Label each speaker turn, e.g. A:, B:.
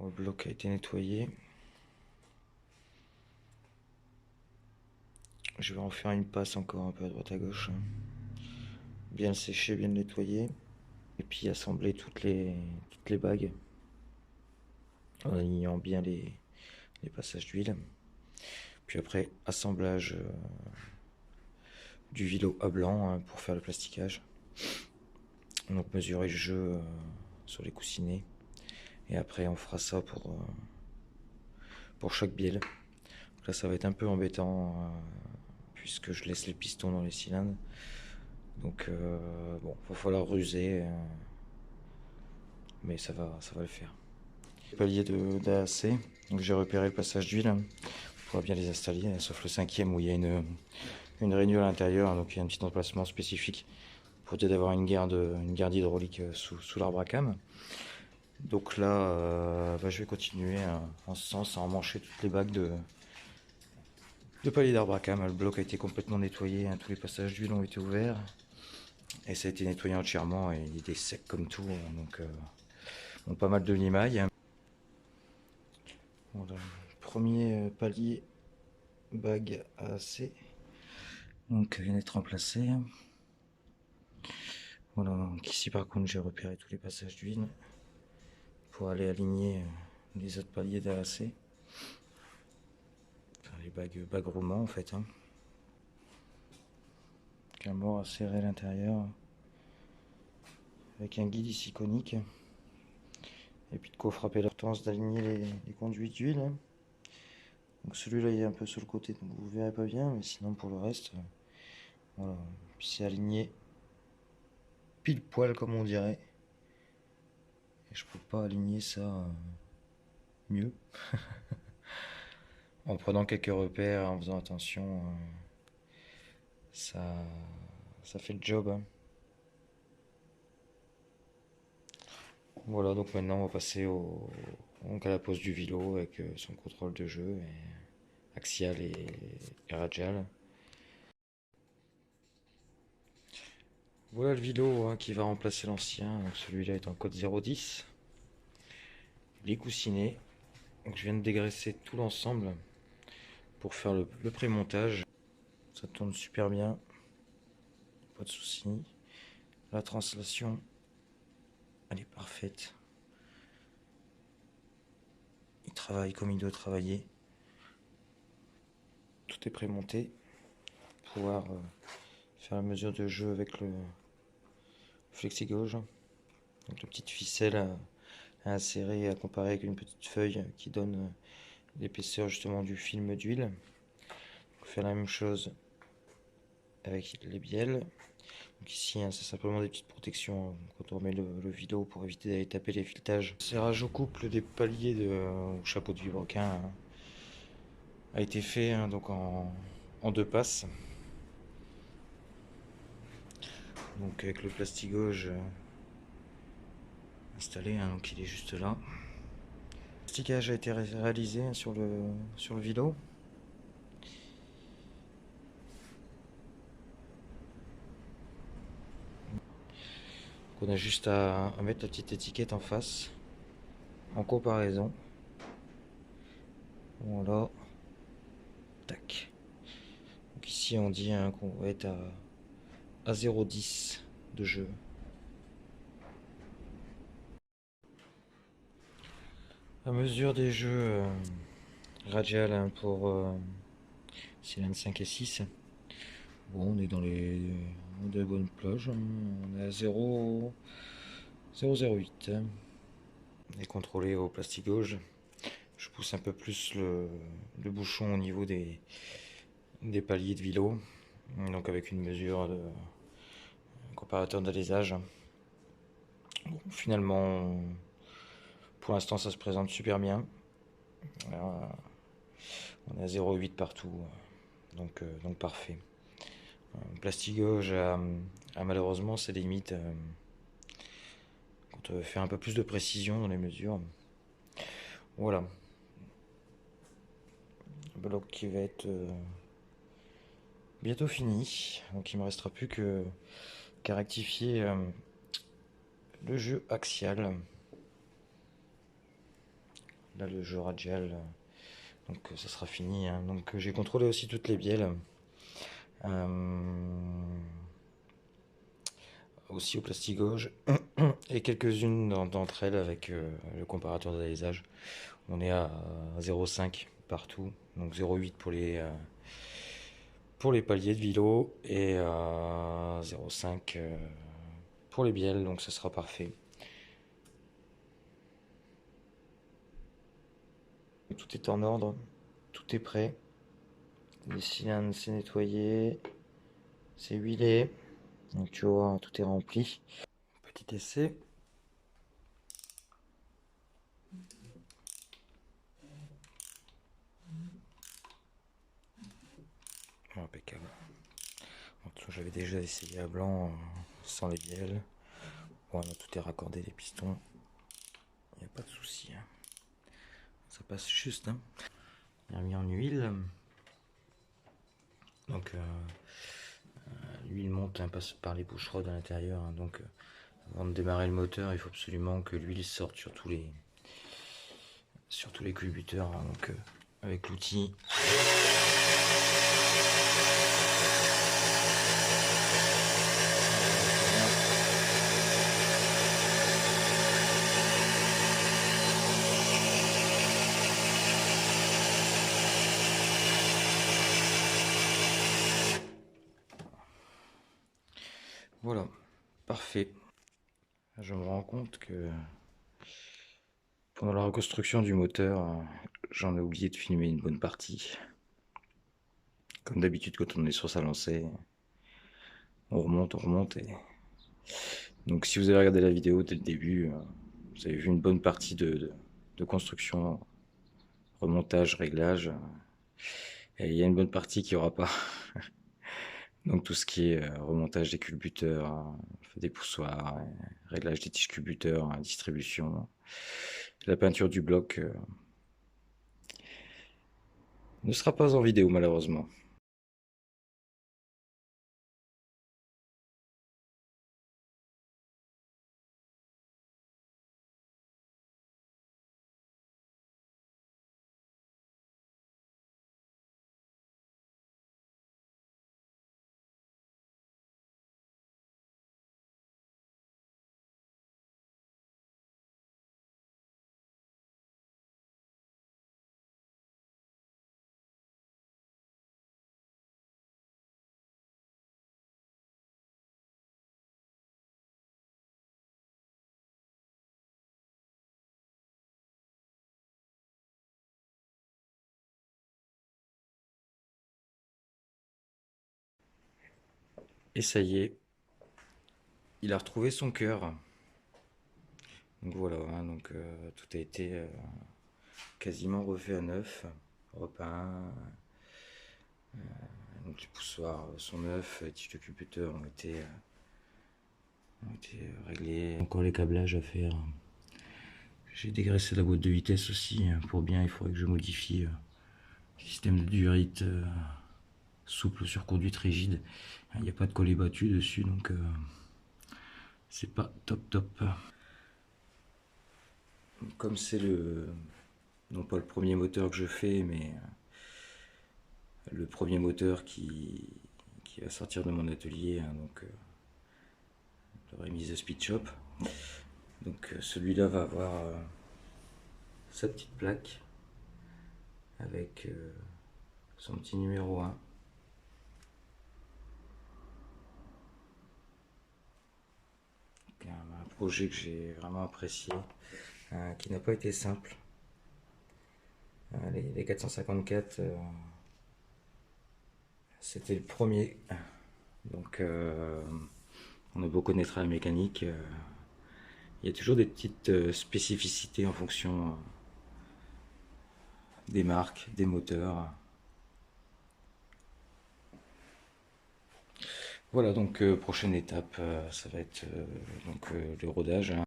A: Le bloc a été nettoyé. Je vais en faire une passe encore un peu à droite à gauche. Bien le sécher, bien le nettoyer. Et puis assembler toutes les bagues en alignant bien les passages d'huile. Puis après, assemblage du vilo à blanc pour faire le plasticage. Donc mesurer le jeu sur les coussinets. Et après, on fera ça pour chaque bielle. Là, ça va être un peu embêtant puisque je laisse les pistons dans les cylindres. Donc, bon, il va falloir ruser, mais ça va le faire. Palier d'AAC, donc j'ai repéré le passage d'huile. On pourra bien les installer, sauf le cinquième où il y a une rainure à l'intérieur, donc il y a un petit emplacement spécifique pour peut-être avoir une garde hydraulique sous l'arbre à cam. Donc là, je vais continuer en ce sens à emmancher toutes les bagues de palier d'arbre à cam. Le bloc a été complètement nettoyé, tous les passages d'huile ont été ouverts. Et ça a été nettoyé entièrement et il était sec comme tout, donc pas mal de limailles. Voilà, premier palier bague AAC, donc vient d'être remplacé. Voilà, donc ici par contre j'ai repéré tous les passages d'huile pour aller aligner les autres paliers d'AAC. Enfin, les bagues romans en fait. Un mort à serrer à l'intérieur avec un guide ici conique. Et puis de quoi frapper l'importance d'aligner les conduits d'huile. Donc celui-là il est un peu sur le côté, donc vous verrez pas bien, mais sinon pour le reste, voilà, c'est aligné pile poil comme on dirait. Et je peux pas aligner ça mieux. En prenant quelques repères, en faisant attention, ça, ça fait le job. Voilà, donc maintenant on va passer donc à la pose du vilo avec son contrôle de jeu, axial et radial. Voilà le vilo qui va remplacer l'ancien, donc celui-là est en code 010. Les coussinets, donc je viens de dégraisser tout l'ensemble pour faire le pré-montage. Ça tourne super bien, pas de soucis. La translation, elle est parfaite. Il travaille comme il doit travailler. Tout est pré-monté pour pouvoir faire la mesure de jeu avec le flexi-gauge. Donc la petite ficelle à insérer et à comparer avec une petite feuille qui donne l'épaisseur justement du film d'huile. Faire la même chose avec les bielles. Donc ici, c'est simplement des petites protections quand on remet le vilo pour éviter d'aller taper les filetages. Le serrage au couple des paliers au chapeau de vilebrequin a été fait donc en deux passes. Donc avec le plastigauge installé, donc il est juste là. Le plasticage a été réalisé sur le vilo. On a juste à mettre la petite étiquette en face, en comparaison. Voilà. Tac. Donc ici on dit qu'on va être à 0,10 de jeu. La mesure des jeux radial pour cylindres 5 et 6. Bon, on est dans les de bonnes plages. On est à 0,08. Et contrôlé au plastigauge. Je pousse un peu plus le bouchon au niveau des paliers de vilo. Donc avec une mesure de comparateur d'alésage. Bon, finalement, pour l'instant, ça se présente super bien. Alors, on est à 0,8 partout, donc parfait. Plastigauge a malheureusement ses limites quand on veut faire un peu plus de précision dans les mesures. Voilà. Le bloc qui va être bientôt fini. Donc il me restera plus qu'à rectifier le jeu axial. Là, le jeu radial, donc ça sera fini, hein. Donc j'ai contrôlé aussi toutes les bielles. Aussi au plastigauge et quelques-unes d'entre elles avec le comparateur d'alésage. On est à 0,5 partout, donc 0,8 pour les paliers de vilo et 0,5 pour les bielles, donc ça sera parfait. Tout est en ordre, tout est prêt. Les cylindres, c'est nettoyé, c'est huilé. Donc tu vois, tout est rempli. Petit essai. Impeccable. J'avais déjà essayé à blanc sans les bielles. Bon, tout est raccordé, les pistons. Il n'y a pas de souci, hein. Ça passe juste, hein. Il a mis en huile. Donc l'huile monte, hein, passe par les boucherons à l'intérieur, hein. Donc avant de démarrer le moteur, il faut absolument que l'huile sorte sur tous les culbuteurs, hein. Donc avec l'outil. Voilà, parfait. Je me rends compte que pendant la reconstruction du moteur, j'en ai oublié de filmer une bonne partie. Comme d'habitude, quand on est sur sa lancée, on remonte. Donc si vous avez regardé la vidéo dès le début, vous avez vu une bonne partie de construction, remontage, réglage. Et il y a une bonne partie qui aura pas. Donc tout ce qui est remontage des culbuteurs, des poussoirs, réglage des tiges culbuteurs, distribution, la peinture du bloc ne sera pas en vidéo malheureusement. Et ça y est, il a retrouvé son cœur. Donc voilà, hein, donc tout a été quasiment refait à neuf, repeint. Donc les poussoirs sont neufs, les tiges de culbuteurs ont été réglés. Encore les câblages à faire. J'ai dégraissé la boîte de vitesse aussi. Pour bien, il faudrait que je modifie le système de durite souple sur conduite rigide. Il n'y a pas de collet battu dessus, donc c'est pas top. Comme c'est non pas le premier moteur que je fais, mais le premier moteur qui va sortir de mon atelier, hein, donc de remise de Speed Shop. Donc celui-là va avoir sa petite plaque avec son petit numéro 1. Un projet que j'ai vraiment apprécié, qui n'a pas été simple. Les 454, c'était le premier. Donc on a beau connaître la mécanique, il y a toujours des petites spécificités en fonction des marques, des moteurs. Voilà, donc prochaine étape, ça va être donc le rodage, hein.